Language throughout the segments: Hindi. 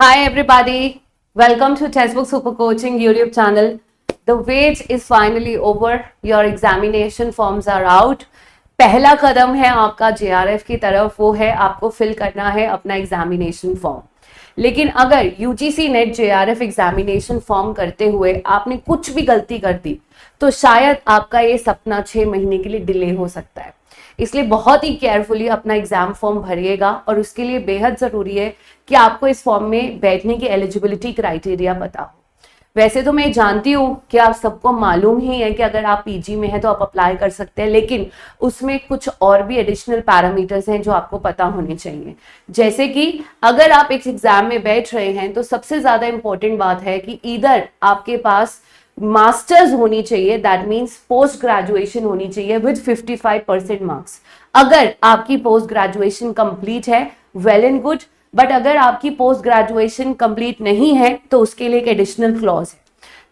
Hi everybody, welcome to Textbook Super Coaching YouTube channel. The wait is finally over. Your examination forms are out. पहला कदम है आपका JRF की तरफ, वो है आपको फिल करना है अपना एग्जामिनेशन फॉर्म। लेकिन अगर UGC net JRF examination form करते हुए आपने कुछ भी गलती कर दी तो शायद आपका ये सपना 6 महीने के लिए डिले हो सकता है। इसलिए बहुत ही केयरफुली अपना एग्जाम फॉर्म भरिएगा और उसके लिए बेहद जरूरी है कि आपको इस फॉर्म में बैठने की एलिजिबिलिटी क्राइटेरिया पता हो। वैसे तो मैं जानती हूँ कि आप सबको मालूम ही है कि अगर आप पीजी में हैं तो आप अप्लाई कर सकते हैं, लेकिन उसमें कुछ और भी एडिशनल पैरामीटर्स हैं जो आपको पता होने चाहिए। जैसे कि अगर आप एक एग्जाम में बैठ रहे हैं तो सबसे ज्यादा इंपॉर्टेंट बात है कि इधर आपके पास मास्टर्स होनी चाहिए, दैट मीन्स पोस्ट ग्रेजुएशन होनी चाहिए विद 55% मार्क्स। अगर आपकी पोस्ट ग्रेजुएशन कंप्लीट है वेल एंड गुड, बट अगर आपकी पोस्ट ग्रेजुएशन कंप्लीट नहीं है तो उसके लिए एक एडिशनल क्लॉज है।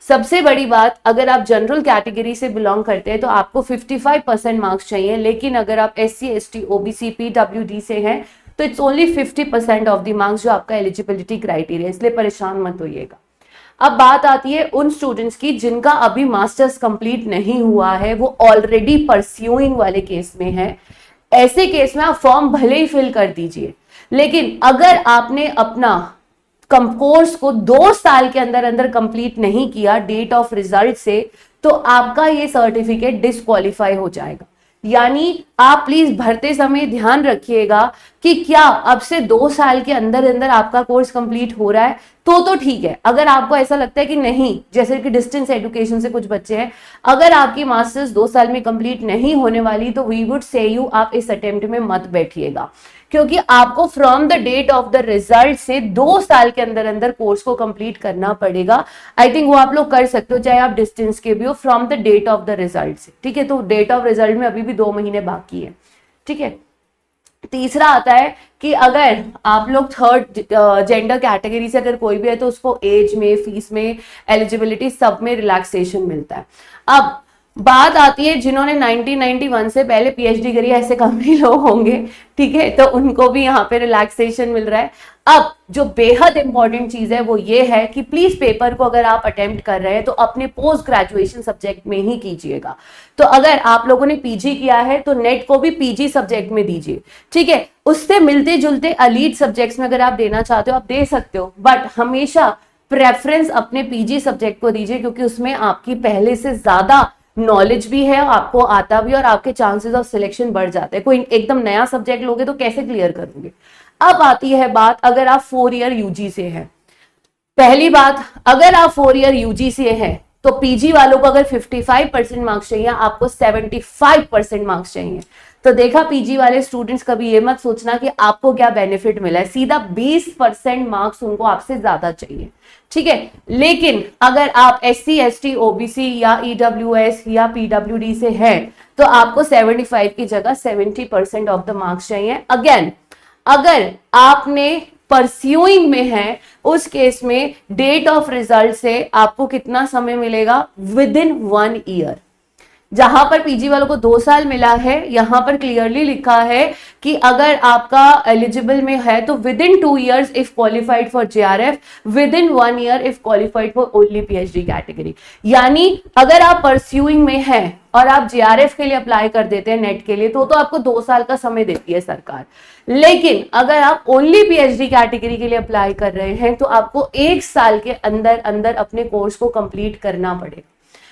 सबसे बड़ी बात, अगर आप जनरल कैटेगरी से बिलोंग करते हैं तो आपको 55% मार्क्स चाहिए, लेकिन अगर आप SC ST OBC PWD से हैं तो it's only 50% of the marks जो आपका एलिजिबिलिटी क्राइटेरिया, इसलिए परेशान मत होइएगा। अब बात आती है उन स्टूडेंट्स की जिनका अभी मास्टर्स कंप्लीट नहीं हुआ है, वो ऑलरेडी परस्यूइंग वाले केस में है। ऐसे केस में आप फॉर्म भले ही फिल कर दीजिए, लेकिन अगर आपने अपना कोर्स को 2 साल के अंदर अंदर कंप्लीट नहीं किया डेट ऑफ रिजल्ट से, तो आपका ये सर्टिफिकेट डिस्क्वालीफाई हो जाएगा। यानी आप प्लीज भरते समय ध्यान रखिएगा कि क्या अब से 2 साल के अंदर अंदर आपका कोर्स कंप्लीट हो रहा है तो ठीक है। अगर आपको ऐसा लगता है कि नहीं, जैसे कि डिस्टेंस एजुकेशन से कुछ बच्चे हैं, अगर आपकी मास्टर्स 2 साल में कंप्लीट नहीं होने वाली तो वी वुड से यू आप इस अटेम्प्ट में मत बैठिएगा, क्योंकि आपको from the date of the result से 2 साल के अंदर अंदर कोर्स को कंप्लीट करना पड़ेगा। आई थिंक वो आप लोग कर सकते हो, चाहे आप डिस्टेंस के भी हो, from the date of the result से। ठीक है, तो डेट ऑफ रिजल्ट में अभी भी 2 महीने बाकी है। ठीक है, तीसरा आता है कि अगर आप लोग थर्ड जेंडर कैटेगरी से अगर कोई भी है तो उसको एज में, फीस में, एलिजिबिलिटी सब में रिलैक्सेशन मिलता है। अब बात आती है जिन्होंने 1991 से पहले PhD करी, ऐसे कम ही लोग होंगे, ठीक है, तो उनको भी यहाँ पे रिलैक्सेशन मिल रहा है। अब जो बेहद इंपॉर्टेंट चीज है वो ये है कि प्लीज पेपर को अगर आप अटेम्प्ट कर रहे हैं तो अपने पोस्ट ग्रेजुएशन सब्जेक्ट में ही कीजिएगा। तो अगर आप लोगों ने PG किया है तो नेट को भी PG सब्जेक्ट में दीजिए। ठीक है, उससे मिलते जुलते एलीट सब्जेक्ट्स में अगर आप देना चाहते हो आप दे सकते हो, बट हमेशा प्रेफरेंस अपने PG सब्जेक्ट को दीजिए, क्योंकि उसमें आपकी पहले से ज्यादा नॉलेज भी है, आपको आता भी, और आपके चांसेस ऑफ सिलेक्शन बढ़ जाते हैं। कोई एकदम नया सब्जेक्ट लोगे तो कैसे क्लियर करोगे। अब आती है बात, अगर आप 4 ईयर UG से हैं। पहली बात, अगर आप 4 ईयर UG से हैं तो PG वालों को अगर 55% मार्क्स चाहिए, आपको 75% मार्क्स चाहिए। तो देखा, PG वाले स्टूडेंट्स कभी ये मत सोचना कि आपको क्या बेनिफिट मिला है, सीधा 20% मार्क्स उनको आपसे ज्यादा चाहिए। ठीक है, लेकिन अगर आप SC ST OBC या EWS या PWD से हैं तो आपको 75 की जगह 70% ऑफ द मार्क्स चाहिए। अगेन, अगर आपने परस्यूइंग में है उस केस में डेट ऑफ रिजल्ट से आपको कितना समय मिलेगा, विद इन 1 ईयर। जहां पर PG वालों को 2 साल मिला है, यहां पर क्लियरली लिखा है कि अगर आपका एलिजिबल में है तो with in 2 years if qualified for JRF, with in 1 year if qualified for only PhD category. यानी अगर आप परस्यूइंग में हैं और आप JRF के लिए अप्लाई कर देते हैं नेट के लिए तो आपको 2 साल का समय देती है सरकार। लेकिन अगर आप ओनली PhD कैटेगरी के लिए अप्लाई कर रहे हैं तो आपको 1 साल के अंदर अंदर अपने कोर्स को कंप्लीट करना पड़ेगा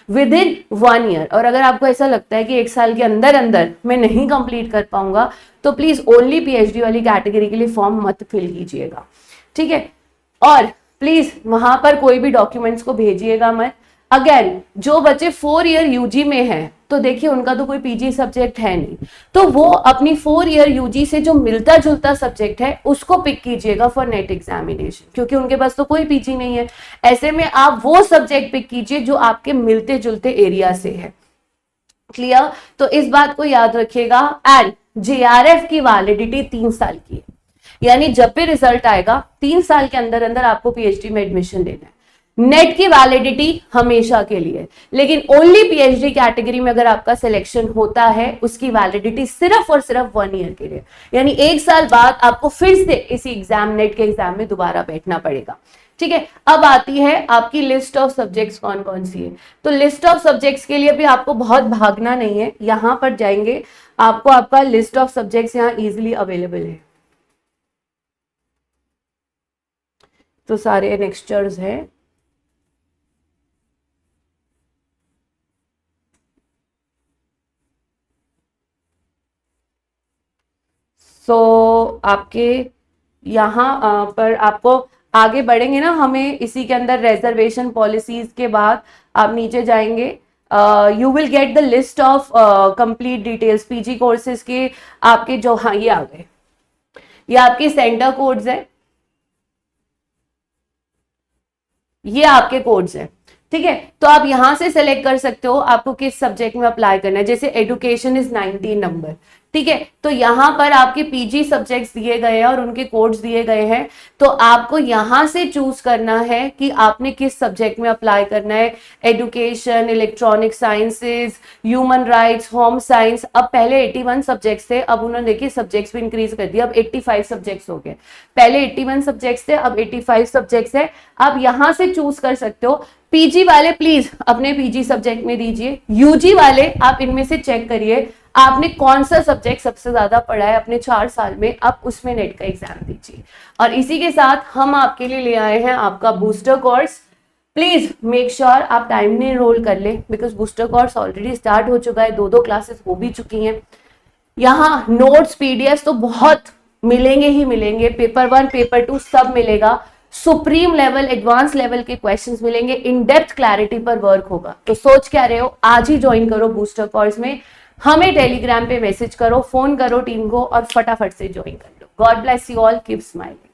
विद इन 1 ईयर। और अगर आपको ऐसा लगता है कि 1 साल के अंदर अंदर मैं नहीं कंप्लीट कर पाऊंगा तो प्लीज ओनली PhD वाली कैटेगरी के लिए फॉर्म मत फिल कीजिएगा। ठीक है, और प्लीज वहां पर कोई भी डॉक्यूमेंट्स को भेजिएगा मत। अगेन, जो बच्चे 4 ईयर UG में हैं तो देखिए उनका तो कोई PG सब्जेक्ट है नहीं, तो वो अपनी 4 ईयर UG से जो मिलता जुलता सब्जेक्ट है उसको पिक कीजिएगा फॉर नेट एग्जामिनेशन, क्योंकि उनके पास तो कोई PG नहीं है। ऐसे में आप वो सब्जेक्ट पिक कीजिए जो आपके मिलते जुलते एरिया से है। क्लियर, तो इस बात को याद रखिएगा। एंड JRF की वैलिडिटी 3 साल की है, यानी जब भी रिजल्ट आएगा 3 साल के अंदर अंदर आपको PhD में एडमिशन लेना है। नेट की वैलिडिटी हमेशा के लिए, लेकिन ओनली पीएचडी कैटेगरी में अगर आपका सिलेक्शन होता है उसकी वैलिडिटी सिर्फ और सिर्फ 1 ईयर के लिए, यानी 1 साल बाद आपको फिर से इसी एग्जाम, नेट के एग्जाम में दोबारा बैठना पड़ेगा। ठीक है, अब आती है आपकी लिस्ट ऑफ सब्जेक्ट्स कौन कौन सी है। तो लिस्ट ऑफ सब्जेक्ट्स के लिए भी आपको बहुत भागना नहीं है, यहां पर जाएंगे आपको आपका लिस्ट ऑफ सब्जेक्ट्स यहां इजीली अवेलेबल है। तो सारे नेक्स्चर्स हैं, आपके यहाँ पर आपको आगे बढ़ेंगे ना, हमें इसी के अंदर रिजर्वेशन पॉलिसीज के बाद आप नीचे जाएंगे, you will get the list of complete details PG courses के आपके जो, हाँ ये आ गए, ये आपके सेंटर कोड्स है, ये आपके कोड्स है। ठीक है, तो आप यहां से सेलेक्ट कर सकते हो आपको किस सब्जेक्ट में अप्लाई करना है। जैसे एजुकेशन इज 19 नंबर, ठीक है, तो यहां पर आपके पीजी सब्जेक्ट्स दिए गए हैं और उनके कोड्स दिए गए हैं, तो आपको यहां से चूज करना है कि आपने किस सब्जेक्ट में अप्लाई करना है। Education, electronic sciences, human rights, home science. अब पहले 81 सब्जेक्ट्स थे, अब उन्होंने देखिए सब्जेक्ट्स भी इंक्रीज कर दिया, अब 85 सब्जेक्ट्स हो गए। पहले 81 सब्जेक्ट्स थे, अब 85 सब्जेक्ट्स है। आप यहां से चूज कर सकते हो। पीजी वाले प्लीज अपने पीजी सब्जेक्ट में दीजिए, यूजी वाले आप इनमें से चेक करिए आपने कौन सा सब्जेक्ट सबसे ज्यादा पढ़ा है अपने 4 साल में, आप उसमें नेट का एग्जाम दीजिए। और इसी के साथ हम आपके लिए ले आए हैं आपका booster course. Please make sure आप टाइम में एनरोल कर ले, because booster course already start हो चुका है, 2 क्लासेस हो भी चुकी हैं। यहाँ नोट्स, पीडीएफ तो बहुत मिलेंगे ही मिलेंगे, पेपर 1 पेपर 2 सब मिलेगा, सुप्रीम लेवल, एडवांस लेवल के क्वेश्चंस मिलेंगे, इन डेप्थ क्लैरिटी पर वर्क होगा। तो सोच क्या रहे हो, आज ही ज्वाइन करो बूस्टर कोर्स में, हमें टेलीग्राम पे मैसेज करो, फोन करो टीम को और फटाफट से ज्वाइन कर लो। God bless you all, keep smiling.